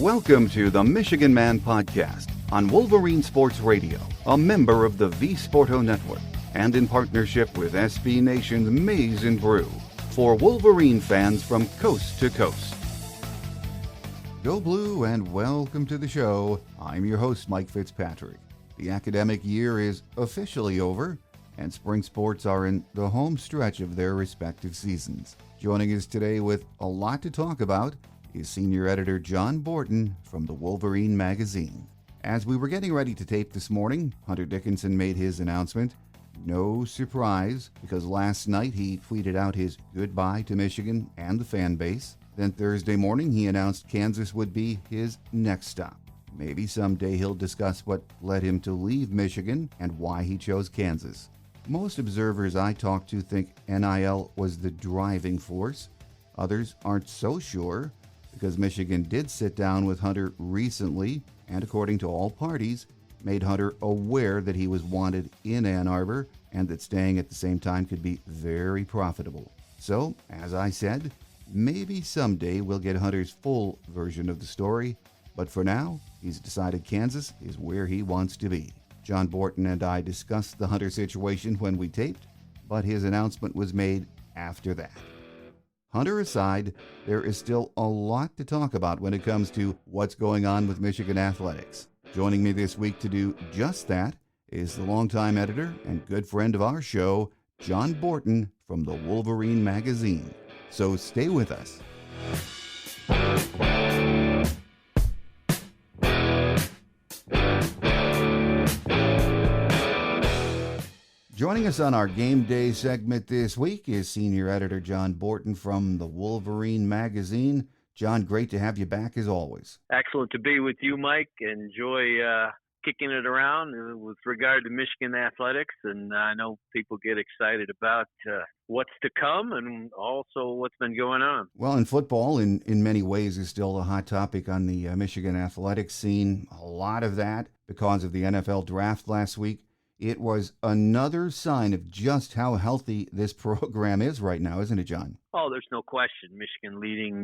Welcome to the Michigan Man Podcast on Wolverine Sports Radio, a member of the V Sporto Network, and in partnership with SB Nation's Maize and Brew, for Wolverine fans from coast to coast. Go Blue and welcome to the show. I'm your host, Mike Fitzpatrick. The academic year is officially over, and spring sports are in the home stretch of their respective seasons. Joining us today with a lot to talk about is senior editor John Borton from the Wolverine Magazine. As we were getting ready to tape this morning, Hunter Dickinson made his announcement. No surprise, because last night he tweeted out his goodbye to Michigan and the fan base. Then Thursday morning he announced Kansas would be his next stop. Maybe someday he'll discuss what led him to leave Michigan and why he chose Kansas. Most observers I talked to think NIL was the driving force. Others aren't so sure, because Michigan did sit down with Hunter recently and, according to all parties, made Hunter aware that he was wanted in Ann Arbor and that staying at the same time could be very profitable. So, as I said, maybe someday we'll get Hunter's full version of the story, but for now, he's decided Kansas is where he wants to be. John Borton and I discussed the Hunter situation when we taped, but his announcement was made after that. Hunter aside, there is still a lot to talk about when it comes to what's going on with Michigan athletics. Joining me this week to do just that is the longtime editor and good friend of our show, John Borton from the Wolverine Magazine. So stay with us. Joining us on our Game Day segment this week is senior editor John Borton from the Wolverine Magazine. John, great to have you back as always. Excellent to be with you, Mike. Enjoy kicking it around with regard to Michigan athletics, and I know people get excited about what's to come and also what's been going on. Well, in football, in many ways, is still a hot topic on the Michigan athletics scene. A lot of that because of the NFL draft last week. It was another sign of just how healthy this program is right now, isn't it, John? Oh, there's no question. Michigan leading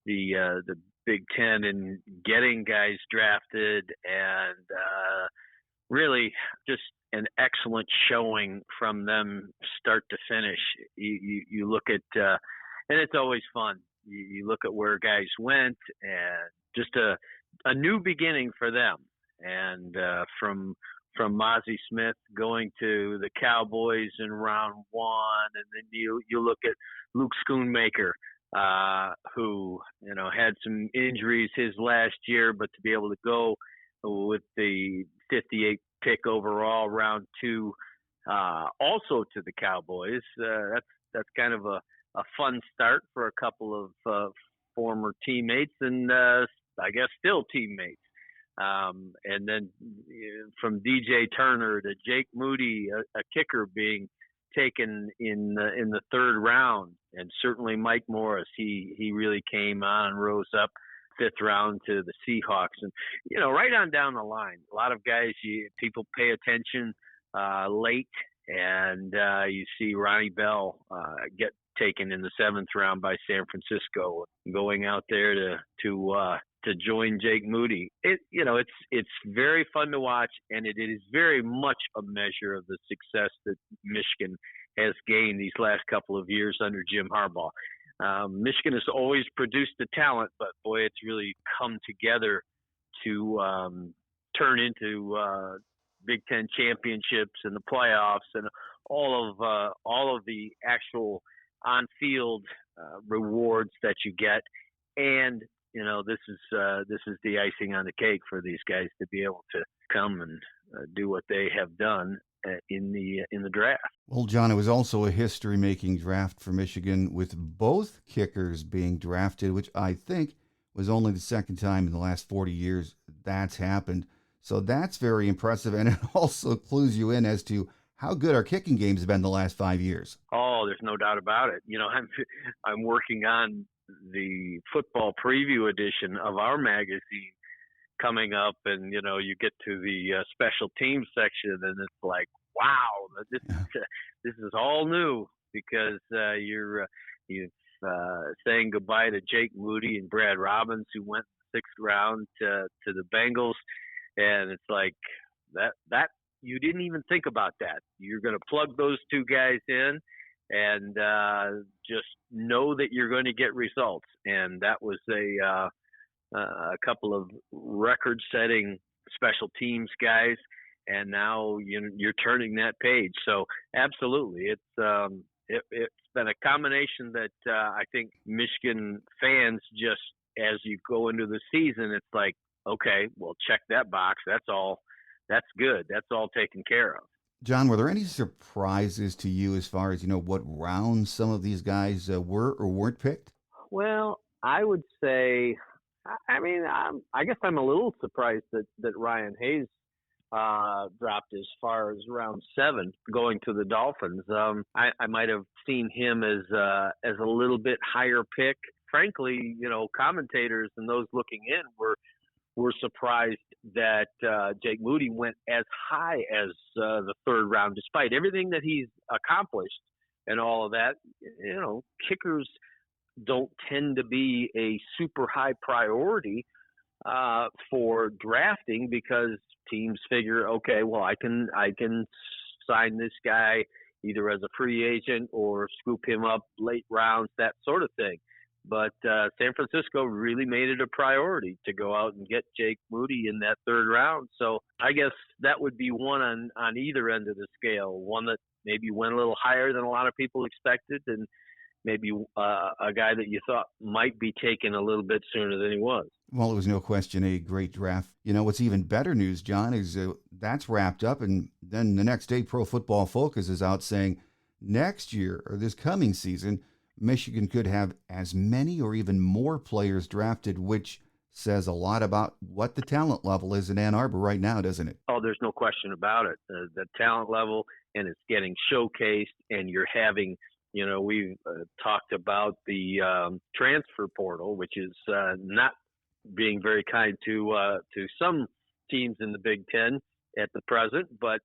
the Big Ten in getting guys drafted, and really just an excellent showing from them start to finish. You look at, and it's always fun. You look at where guys went, and just a new beginning for them. And from Mozzie Smith going to the Cowboys in round one, and then you look at Luke Schoonmaker, who had some injuries his last year, but to be able to go with the 58th pick overall, round two, also to the Cowboys, that's kind of a fun start for a couple of former teammates and I guess still teammates. And then from DJ Turner to Jake Moody, a kicker being taken in the third round, and certainly Mike Morris, he really came on and rose up fifth round to the Seahawks, and right on down the line, a lot of guys people pay attention late, and you see Ronnie Bell get taken in the seventh round by San Francisco, going out there to join Jake Moody. It's very fun to watch, and it is very much a measure of the success that Michigan has gained these last couple of years under Jim Harbaugh. Michigan has always produced the talent, but boy, it's really come together to turn into Big Ten championships and the playoffs and all of the actual on-field rewards that you get. And this is the icing on the cake for these guys to be able to come and do what they have done in the draft. Well, John, it was also a history-making draft for Michigan, with both kickers being drafted, which I think was only the second time in the last 40 years that's happened. So that's very impressive, and it also clues you in as to how good our kicking game's been the last 5 years. Oh, there's no doubt about it. I'm working on the football preview edition of our magazine coming up, and you get to the special teams section, and it's like, wow, this is all new, because you saying goodbye to Jake Moody and Brad Robbins, who went sixth round to the Bengals, and it's like that you didn't even think about that. You're going to plug those two guys in, and just know that you're going to get results. And that was a couple of record-setting special teams guys, and now you're turning that page. So absolutely, it's been a combination that I think Michigan fans, just as you go into the season, it's like, okay, well, check that box. That's all. That's good. That's all taken care of. John, were there any surprises to you as far as, what rounds some of these guys were or weren't picked? Well, I would say, I guess I'm a little surprised that Ryan Hayes dropped as far as round 7 going to the Dolphins. I might have seen him as a little bit higher pick. Frankly, commentators and those looking in were surprised that Jake Moody went as high as the 3rd round, despite everything that he's accomplished and all of that. Kickers don't tend to be a super high priority for drafting, because teams figure, okay, well, I can sign this guy either as a free agent or scoop him up late rounds, that sort of thing. But San Francisco really made it a priority to go out and get Jake Moody in that 3rd round. So I guess that would be one on either end of the scale, one that maybe went a little higher than a lot of people expected, and maybe a guy that you thought might be taken a little bit sooner than he was. Well, it was no question a great draft. What's even better news, John, is that's wrapped up, and then the next day Pro Football Focus is out saying next year, or this coming season, Michigan could have as many or even more players drafted, which says a lot about what the talent level is in Ann Arbor right now, doesn't it? Oh, there's no question about it. The talent level, and it's getting showcased, and you're having, we've talked about the transfer portal, which is not being very kind to some teams in the Big Ten at the present, but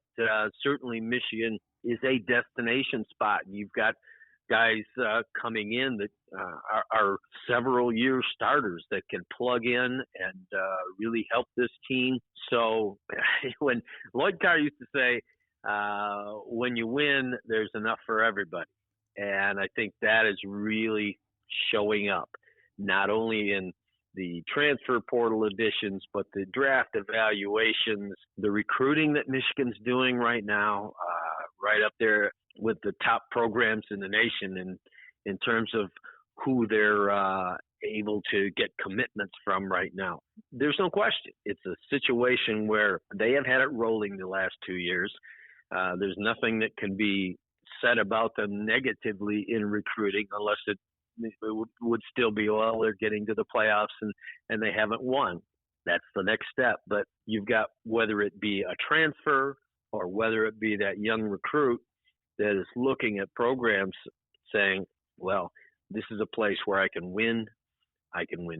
certainly Michigan is a destination spot. You've got guys coming in that are several year starters that can plug in and really help this team. So when Lloyd Carr used to say, when you win, there's enough for everybody. And I think that is really showing up, not only in the transfer portal additions, but the draft evaluations, the recruiting that Michigan's doing right now, right up there with the top programs in the nation in terms of who they're able to get commitments from right now. There's no question. It's a situation where they have had it rolling the last 2 years. There's nothing that can be said about them negatively in recruiting, unless it would still be, well, they're getting to the playoffs and they haven't won. That's the next step. But you've got, whether it be a transfer or whether it be that young recruit that is looking at programs saying, well, this is a place where I can win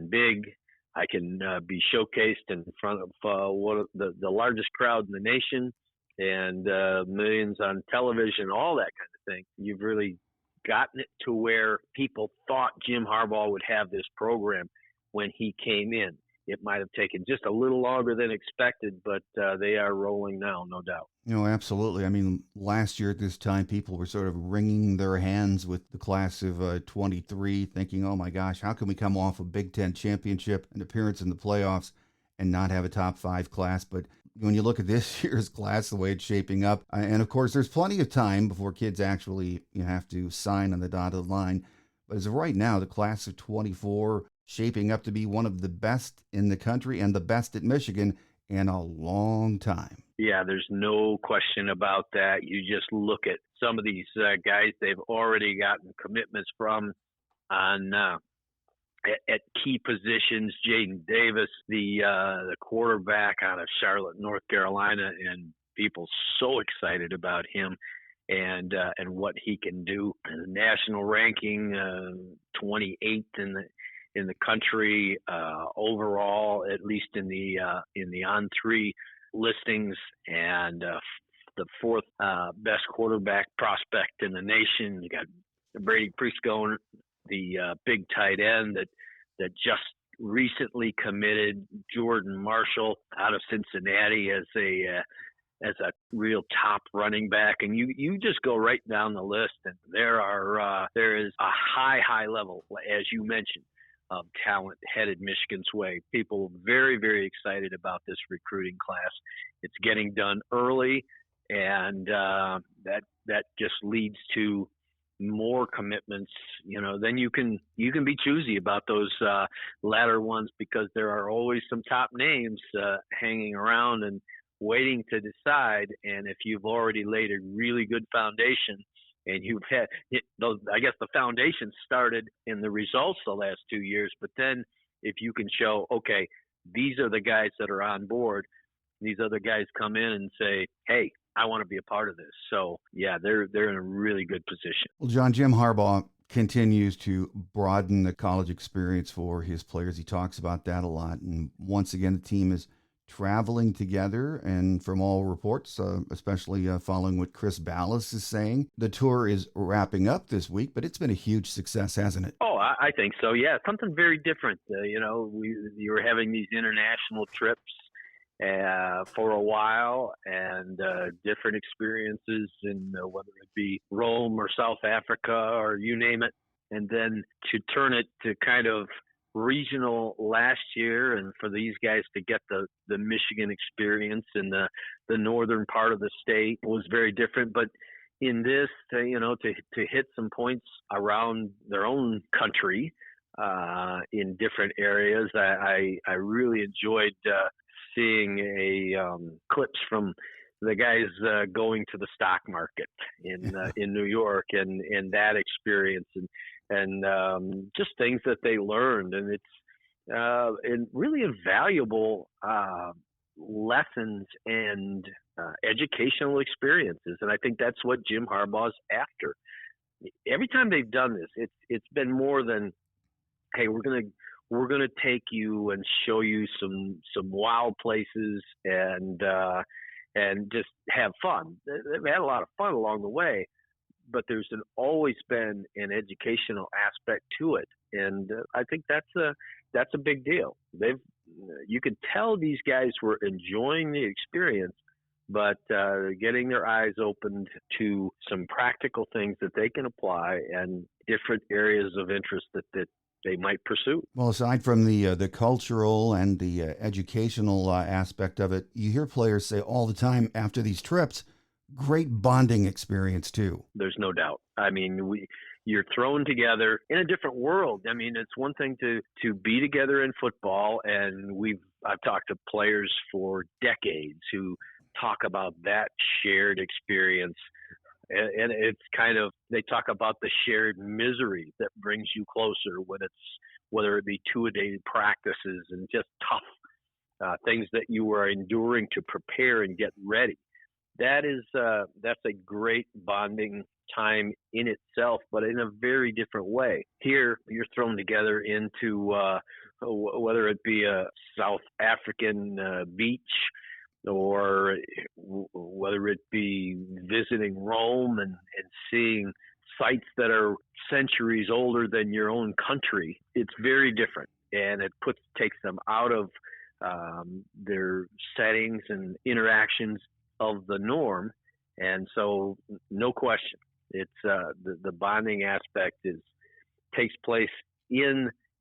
big, I can be showcased in front of one of the largest crowd in the nation, and millions on television, all that kind of thing. You've really gotten it to where people thought Jim Harbaugh would have this program when he came in. It might have taken just a little longer than expected, but they are rolling now, no doubt. Absolutely. I mean, last year at this time, people were sort of wringing their hands with the class of 23, thinking, oh my gosh, how can we come off a Big Ten championship, an appearance in the playoffs, and not have a top 5 class? But when you look at this year's class, the way it's shaping up, and of course, there's plenty of time before kids actually have to sign on the dotted line. But as of right now, the class of 24 shaping up to be one of the best in the country and the best at Michigan in a long time. Yeah, there's no question about that. You just look at some of these guys they've already gotten commitments from on at key positions. Jaden Davis, the quarterback out of Charlotte, North Carolina, and people so excited about him and what he can do. The national ranking, 28th in the country overall, at least in the On3 listings, and the 4th best quarterback prospect in the nation. You got Brady Prieskorn the big tight end that just recently committed, Jordan Marshall out of Cincinnati, as a real top running back, and you just go right down the list, and there is a high level, as you mentioned, of talent headed Michigan's way. People very, very excited about this recruiting class. It's getting done early, and that just leads to more commitments. Then you can be choosy about those latter ones, because there are always some top names hanging around and waiting to decide. And if you've already laid a really good foundation, and you've had those, I guess the foundation started in the results the last 2 years, but then if you can show, okay, these are the guys that are on board, these other guys come in and say, hey, I want to be a part of this. So yeah, they're in a really good position. Well, John, Jim Harbaugh continues to broaden the college experience for his players. He talks about that a lot. And once again, the team is traveling together. And from all reports, especially following what Chris Ballas is saying, the tour is wrapping up this week, but it's been a huge success, hasn't it? Oh, I think so. Yeah, something very different. You were having these international trips for a while, and different experiences in whether it be Rome or South Africa or you name it. And then to turn it to kind of regional last year, and for these guys to get the Michigan experience in the northern part of the state was very different. But in this, to hit some points around their own country in different areas, I really enjoyed seeing clips from the guys going to the stock market in New York, and that experience, and just things that they learned, and it's and really invaluable lessons and educational experiences, and I think that's what Jim Harbaugh's after. Every time they've done this, it's been more than, hey, we're gonna take you and show you some wild places and just have fun. They've had a lot of fun along the way, but there's always been an educational aspect to it, and I think that's a big deal. You could tell these guys were enjoying the experience, but getting their eyes opened to some practical things that they can apply and different areas of interest that they might pursue. Well, aside from the cultural and the educational aspect of it, you hear players say all the time after these trips, great bonding experience too. There's no doubt. I mean, you're thrown together in a different world. I mean, it's one thing to be together in football, and I've talked to players for decades who talk about that shared experience. And it's kind of, they talk about the shared misery that brings you closer whether it be two-a-day practices and just tough things that you are enduring to prepare and get ready. That's a great bonding time in itself, but in a very different way. Here, you're thrown together into whether it be a South African beach, or whether it be visiting Rome and seeing sites that are centuries older than your own country. It's very different, and it takes them out of their settings and interactions of the norm. And so, no question, it's the bonding aspect takes place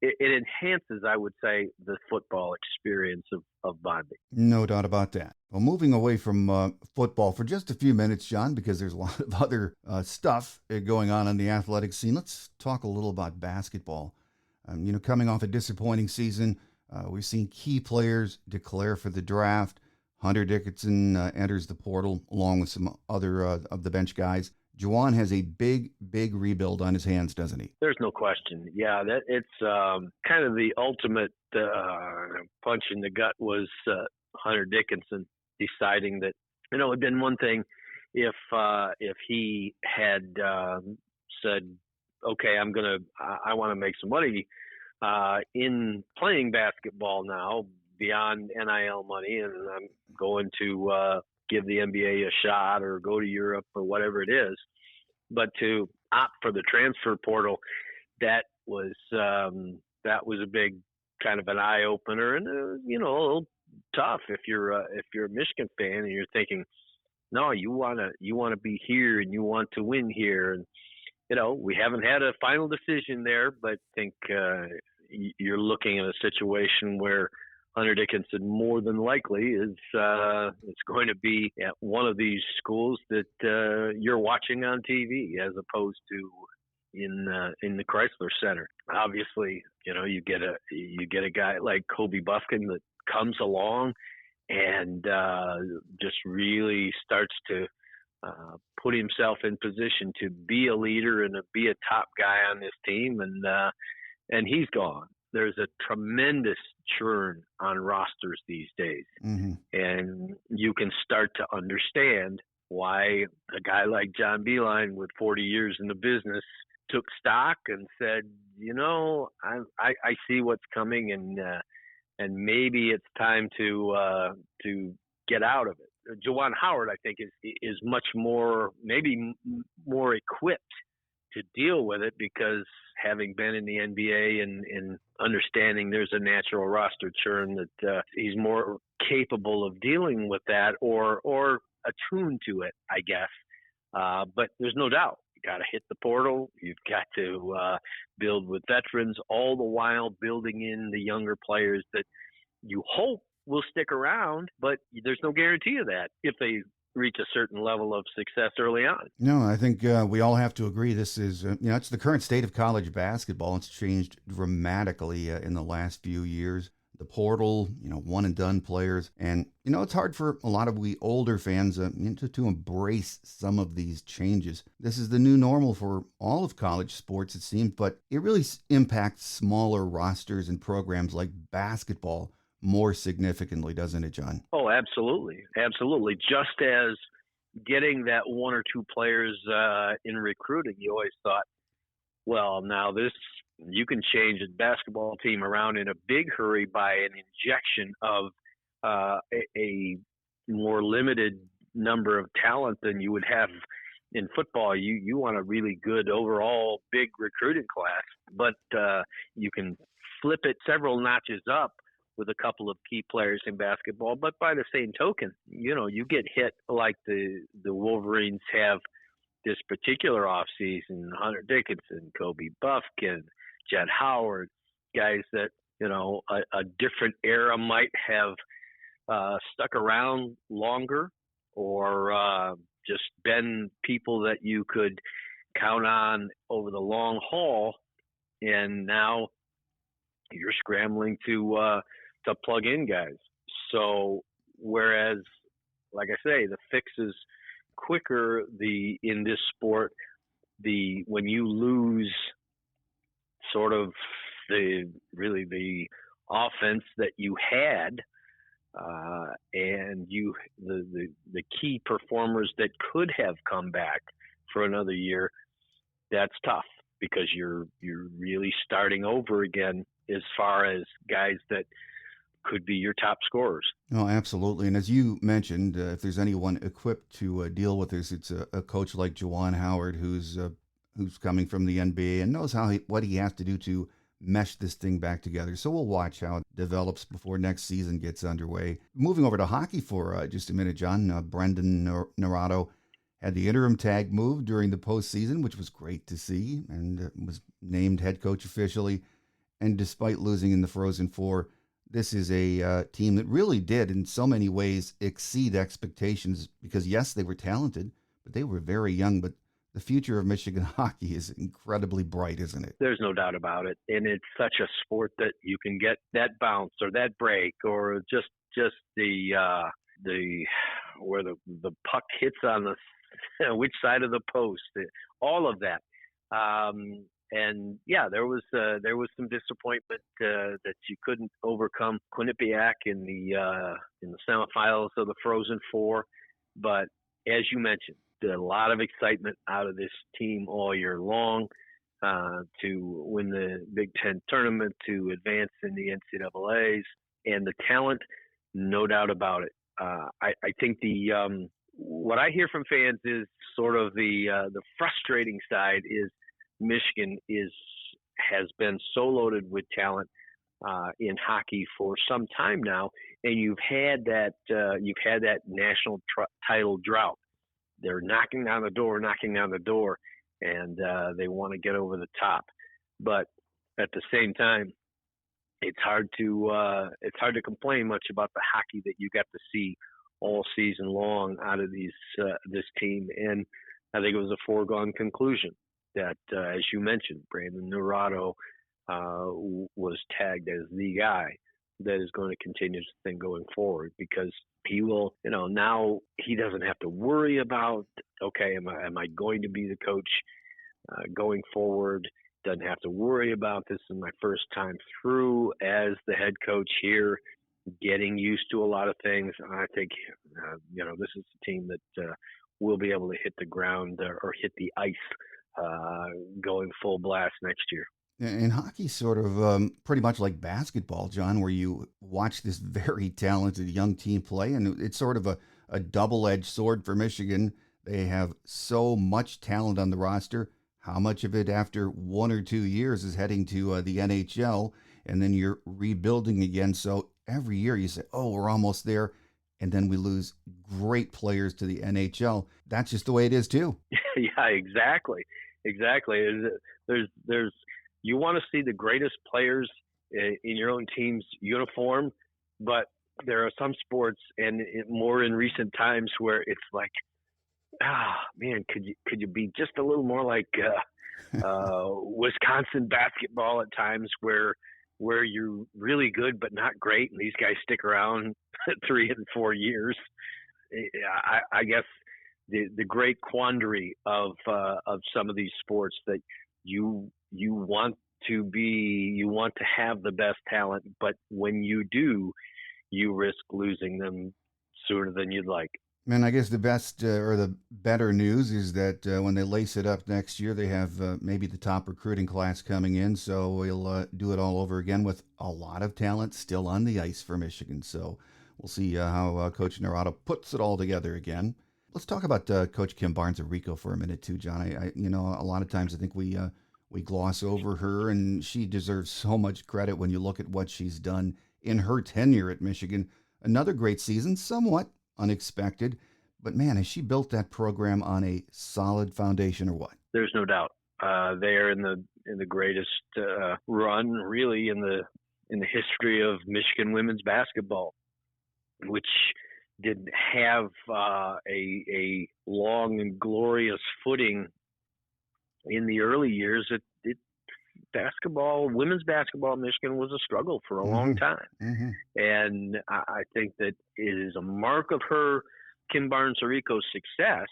it enhances, I would say, the football experience of bonding. No doubt about that. Well, moving away from football for just a few minutes, John, because there's a lot of other stuff going on the athletic scene. Let's talk a little about basketball. Coming off a disappointing season, we've seen key players declare for the draft. Hunter Dickinson enters the portal along with some other of the bench guys. Juwan has a big rebuild on his hands, doesn't he? There's no question. Yeah, it's kind of the ultimate punch in the gut was Hunter Dickinson deciding that, it'd been one thing if he had said, okay, I want to make some money in playing basketball now beyond NIL money, and I'm going to give the NBA a shot or go to Europe or whatever it is. But to opt for the transfer portal, that that was a big kind of an eye opener, and a little tough if you're a Michigan fan and you're thinking, no, you wanna be here and you want to win here, and we haven't had a final decision there, but I think you're looking at a situation where Hunter Dickinson more than likely is going to be at one of these schools that you're watching on TV as opposed to in the Chrysler Center. Obviously, you get a guy like Kobe Buffkin that comes along and just really starts to put himself in position to be a leader and to be a top guy on this team, and he's gone. There's a tremendous churn on rosters these days, and you can start to understand why a guy like John Beilein with 40 years in the business took stock and said, I see what's coming, and maybe it's time to get out of it. Juwan Howard, I think, is much more, maybe more equipped to deal with it because having been in the NBA and understanding there's a natural roster churn, that he's more capable of dealing with that or attuned to it, I guess. But there's no doubt. You got to hit the portal. You've got to build with veterans, all the while building in the younger players that you hope will stick around, but there's no guarantee of that if they reach a certain level of success early on. No, I think we all have to agree this is, it's the current state of college basketball. It's changed dramatically in the last few years. The portal, one and done players. And, it's hard for a lot of we older fans to embrace some of these changes. This is the new normal for all of college sports, it seems, but it really impacts smaller rosters and programs like basketball more significantly, doesn't it, John? Oh, absolutely. Absolutely. Just as getting that one or two players in recruiting, you always thought, well, now you can change a basketball team around in a big hurry by an injection of a more limited number of talent than you would have in football. You want a really good overall big recruiting class, but you can flip it several notches up with a couple of key players in basketball. But by the same token, you get hit like the Wolverines have this particular offseason. Hunter Dickinson, Kobe Buffkin, Jett Howard, guys that, a different era might have stuck around longer or just been people that you could count on over the long haul. And now you're scrambling to plug in guys. So whereas, like I say, the fix is quicker in this sport, when you lose sort of the offense that you had, and the key performers that could have come back for another year, that's tough because you're really starting over again as far as guys that could be your top scorers. Oh, absolutely. And as you mentioned, if there's anyone equipped to deal with this, it's a coach like Juwan Howard, who's coming from the NBA and knows what he has to do to mesh this thing back together. So we'll watch how it develops before next season gets underway. Moving over to hockey for just a minute, John. Brendan Naurato had the interim tag move during the postseason, which was great to see, and was named head coach officially. And despite losing in the Frozen Four, this is a team that really did, in so many ways, exceed expectations because, yes, they were talented, but they were very young. But the future of Michigan hockey is incredibly bright, isn't it? There's no doubt about it. And it's such a sport that you can get that bounce or that break or just the where the puck hits on the which side of the post, all of that. And yeah, there was some disappointment that you couldn't overcome Quinnipiac in the semifinals of the Frozen Four. But as you mentioned, a lot of excitement out of this team all year long to win the Big Ten tournament, to advance in the NCAAs, and the talent, no doubt about it. I think what I hear from fans is sort of the frustrating side is Michigan has been so loaded with talent in hockey for some time now, and you've had that national title drought. They're knocking down the door, and they want to get over the top. But at the same time, it's hard to complain much about the hockey that you got to see all season long out of this team. And I think it was a foregone conclusion that, as you mentioned, Brandon Naurato was tagged as the guy that is going to continue this thing going forward, because he will, now he doesn't have to worry about, okay, am I going to be the coach going forward? Doesn't have to worry about this is my first time through as the head coach here, getting used to a lot of things. I think, this is a team that will be able to hit the ground or hit the ice going full blast next year. And hockey's sort of pretty much like basketball, John, where you watch this very talented young team play, and it's sort of a double-edged sword for Michigan. They have so much talent on the roster. How much of it after 1 or 2 years is heading to the NHL, and then you're rebuilding again. So every year you say, oh, we're almost there, and then we lose great players to the NHL. That's just the way it is too. Yeah, exactly. There's you want to see the greatest players in your own team's uniform, but there are some sports, and more in recent times, where it's like, man, could you be just a little more like Wisconsin basketball at times, where you're really good but not great, and these guys stick around 3 and 4 years. I guess the great quandary of some of these sports that you want to have the best talent, but when you do, you risk losing them sooner than you'd like. And I guess the best or the better news is that when they lace it up next year, they have maybe the top recruiting class coming in. So we'll do it all over again with a lot of talent still on the ice for Michigan. So we'll see how Coach Naurato puts it all together again. Let's talk about Coach Kim Barnes of Rico for a minute too, John. I a lot of times I think we gloss over her, and she deserves so much credit when you look at what she's done in her tenure at Michigan. Another great season, somewhat unexpected, but man, has she built that program on a solid foundation or what? There's no doubt. They are in the greatest run, really, in the history of Michigan women's basketball, which didn't have a long and glorious footing in the early years. Women's basketball in Michigan was a struggle for a long time. Mm-hmm. And I think that it is a mark of Kim Barnes of Rico's success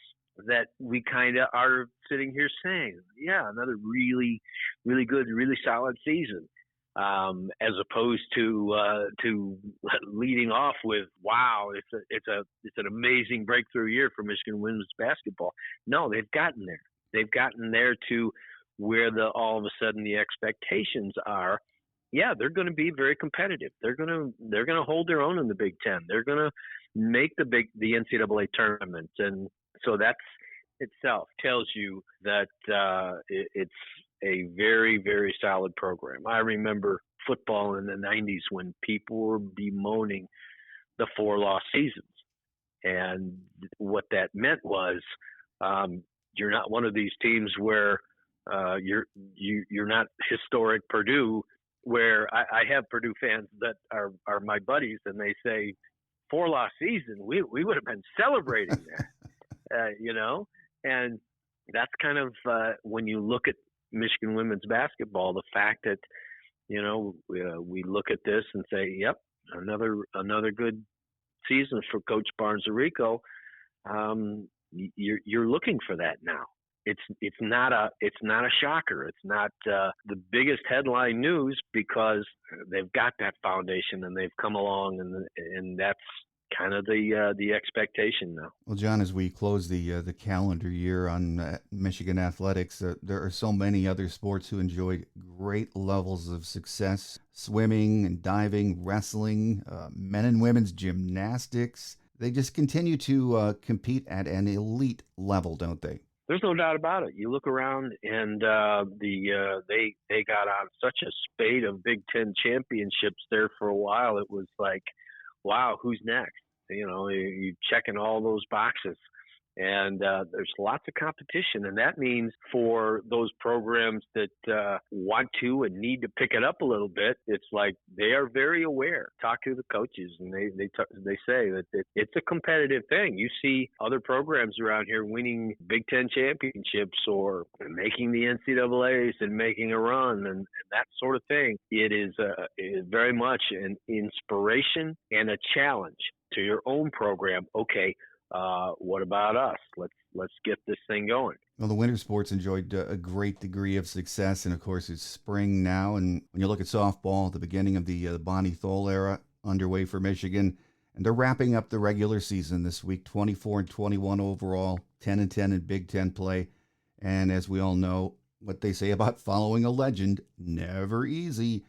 that we kind of are sitting here saying, yeah, another really, really good, really solid season, as opposed to leading off with, wow, it's an amazing breakthrough year for Michigan women's basketball. No, they've gotten there. They've gotten there to where all of a sudden the expectations are, yeah, they're going to be very competitive. They're going to hold their own in the Big Ten. They're going to make the NCAA tournament, and so that's itself tells you that it's a very, very solid program. I remember football in the 90s when people were bemoaning the 4-loss seasons, and what that meant was you're not one of these teams where you're not historic Purdue, where I have Purdue fans that are my buddies, and they say 4-loss season, we would have been celebrating that, and that's kind of when you look at Michigan women's basketball, the fact that we look at this and say, yep, another good season for Coach Barnes of Rico. You're looking for that now. It's not a shocker. It's not the biggest headline news, because they've got that foundation and they've come along, and that's kind of the expectation now. Well, John, as we close the calendar year on Michigan athletics, there are so many other sports who enjoy great levels of success: swimming and diving, wrestling, men and women's gymnastics. They just continue to compete at an elite level, don't they? there's no doubt about it. You look around, and they got on such a spate of Big Ten championships there for a while. It was like, wow, who's next? You checking all those boxes. And there's lots of competition, and that means for those programs that want to and need to pick it up a little bit, it's like they are very aware. Talk to the coaches, and they say that it's a competitive thing. You see other programs around here winning Big Ten championships or making the NCAAs and making a run and that sort of thing. It is very much an inspiration and a challenge to your own program. Okay. What about us? Let's get this thing going. Well, the winter sports enjoyed a great degree of success, and of course it's spring now. And when you look at softball, the beginning of the Bonnie Thole era underway for Michigan, and they're wrapping up the regular season this week, 24-21 overall, 10-10 in Big Ten play. And as we all know, what they say about following a legend, never easy.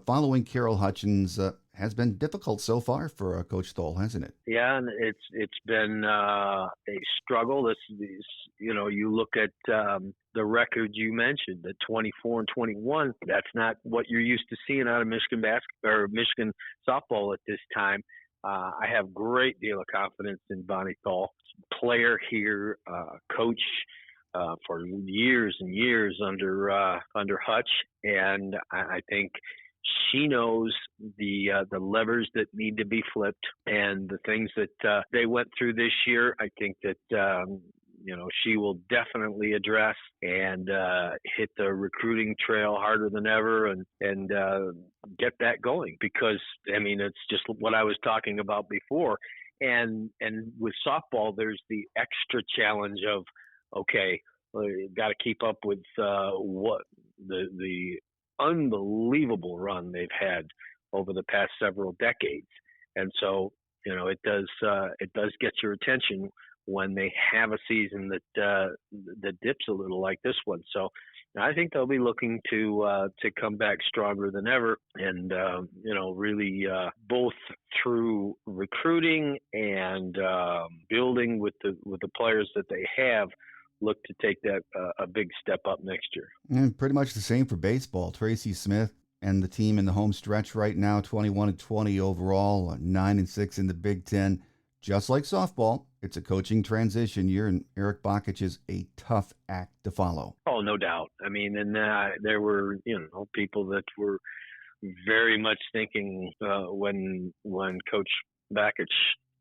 Following Carol Hutchins has been difficult so far for Coach Thole, hasn't it? Yeah, and it's been a struggle. You look at the record you mentioned, the 24-21. That's not what you're used to seeing out of Michigan or Michigan softball at this time. I have great deal of confidence in Bonnie Thole, player here, coach for years and years under Hutch, and I think she knows the levers that need to be flipped and the things that they went through this year. I think that she will definitely address and hit the recruiting trail harder than ever and get that going, because it's just what I was talking about before. And with softball, there's the extra challenge of, okay, you've got to keep up with what the unbelievable run they've had over the past several decades. And so, it does get your attention when they have a season that dips a little like this one. So I think they'll be looking to come back stronger than ever, and really both through recruiting and building with the players that they have, look to take that a big step up next year. And pretty much the same for baseball. Tracy Smith and the team in the home stretch right now, 21-20 overall, 9-6 in the Big Ten. Just like softball, it's a coaching transition year, and Eric Bakich is a tough act to follow. Oh, no doubt. There were people that were very much thinking when Coach Bakich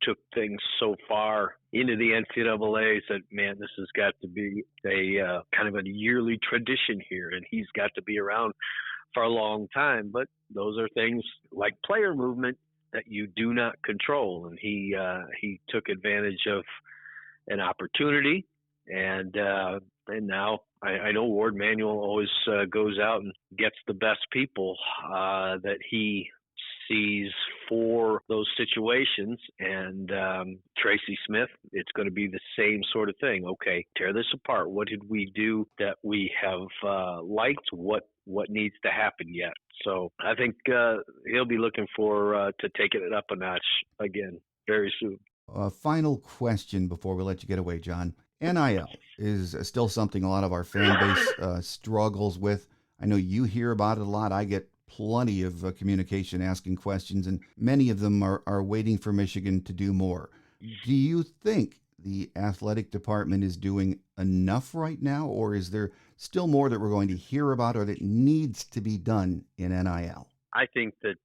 took things so far into the NCAA, said, man, this has got to be a kind of a yearly tradition here, and he's got to be around for a long time. But those are things like player movement that you do not control, and he took advantage of an opportunity, and now I know Ward Manuel always goes out and gets the best people that he sees for those situations, and Tracy Smith, it's going to be the same sort of thing. Okay, tear this apart. What did we do that we have liked? What needs to happen yet? So I think he'll be looking for to taking it up a notch again very soon. Final question before we let you get away, John. NIL is still something a lot of our fan base struggles with. I know you hear about it a lot. I get plenty of communication asking questions, and many of them are waiting for Michigan to do more. Do you think the athletic department is doing enough right now, or is there still more that we're going to hear about or that needs to be done in NIL? I think that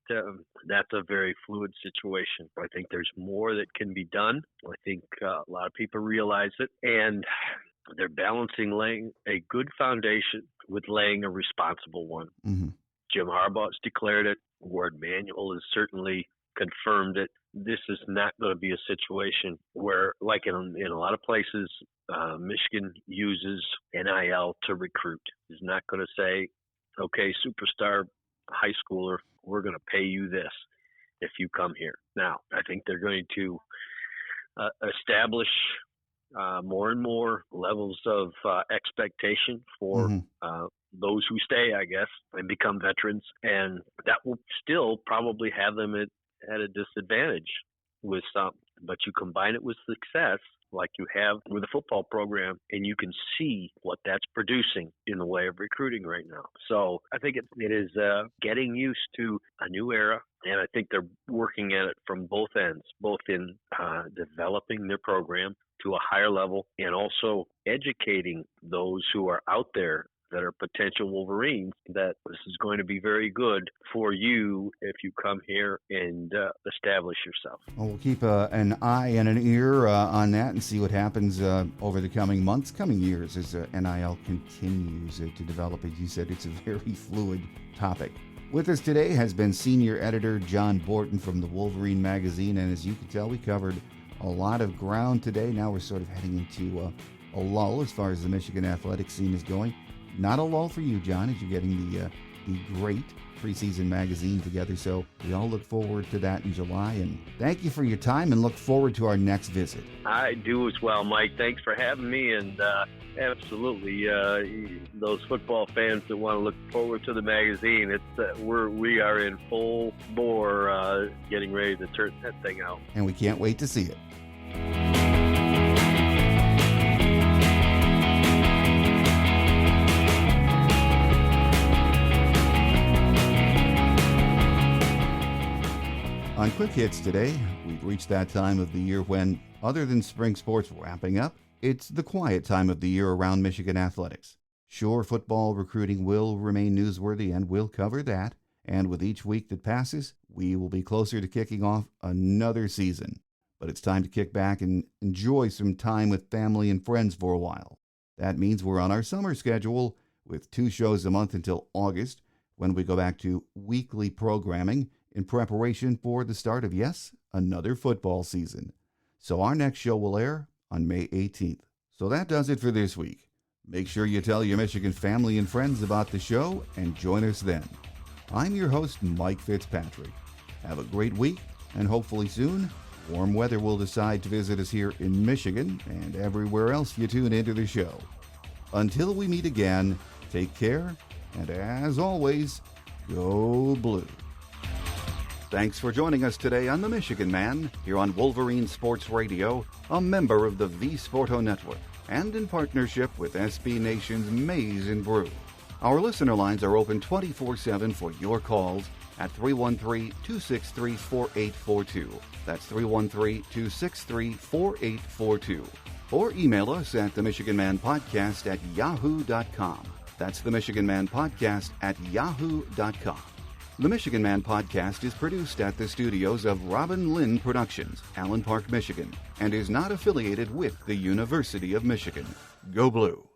that's a very fluid situation. I think there's more that can be done. I think a lot of people realize it, and they're balancing laying a good foundation with laying a responsible one. Mm-hmm. Jim Harbaugh's declared it. Ward Manuel has certainly confirmed it. This is not going to be a situation where, like in a lot of places, Michigan uses NIL to recruit. It's not going to say, okay, superstar high schooler, we're going to pay you this if you come here. Now, I think they're going to establish more and more levels of expectation for those who stay, I guess, and become veterans. And that will still probably have them at a disadvantage with some. But you combine it with success, like you have with a football program, and you can see what that's producing in the way of recruiting right now. So I think it is getting used to a new era, and I think they're working at it from both ends, both in developing their program to a higher level and also educating those who are out there that are potential Wolverines, that this is going to be very good for you if you come here and establish yourself. Well, we'll keep an eye and an ear on that and see what happens over the coming months, coming years, as NIL continues to develop. As you said, it's a very fluid topic. With us today has been senior editor John Borton from the Wolverine Magazine, and as you can tell, we covered a lot of ground today. Now we're sort of heading into a lull as far as the Michigan athletics scene is going. Not a lull for you, John, as you're getting the great preseason magazine together. So we all look forward to that in July. And thank you for your time, and look forward to our next visit. I do as well, Mike. Thanks for having me. And absolutely, those football fans that want to look forward to the magazine, we are in full bore getting ready to turn that thing out. And we can't wait to see it. On Quick Hits today, we've reached that time of the year when, other than spring sports wrapping up, it's the quiet time of the year around Michigan athletics. Sure, football recruiting will remain newsworthy, and we'll cover that. And with each week that passes, we will be closer to kicking off another season. But it's time to kick back and enjoy some time with family and friends for a while. That means we're on our summer schedule with 2 shows a month until August, when we go back to weekly programming in preparation for the start of, yes, another football season. So our next show will air on May 18th. So that does it for this week. Make sure you tell your Michigan family and friends about the show and join us then. I'm your host, Mike Fitzpatrick. Have a great week, and hopefully soon, warm weather will decide to visit us here in Michigan and everywhere else you tune into the show. Until we meet again, take care, and as always, go blue. Thanks for joining us today on The Michigan Man, here on Wolverine Sports Radio, a member of the V Sporto Network, and in partnership with SB Nation's Maize and Brew. Our listener lines are open 24/7 for your calls at 313-263-4842. That's 313-263-4842. Or email us at themichiganmanpodcast@yahoo.com. That's themichiganmanpodcast@yahoo.com. The Michigan Man Podcast is produced at the studios of Robin Lynn Productions, Allen Park, Michigan, and is not affiliated with the University of Michigan. Go Blue!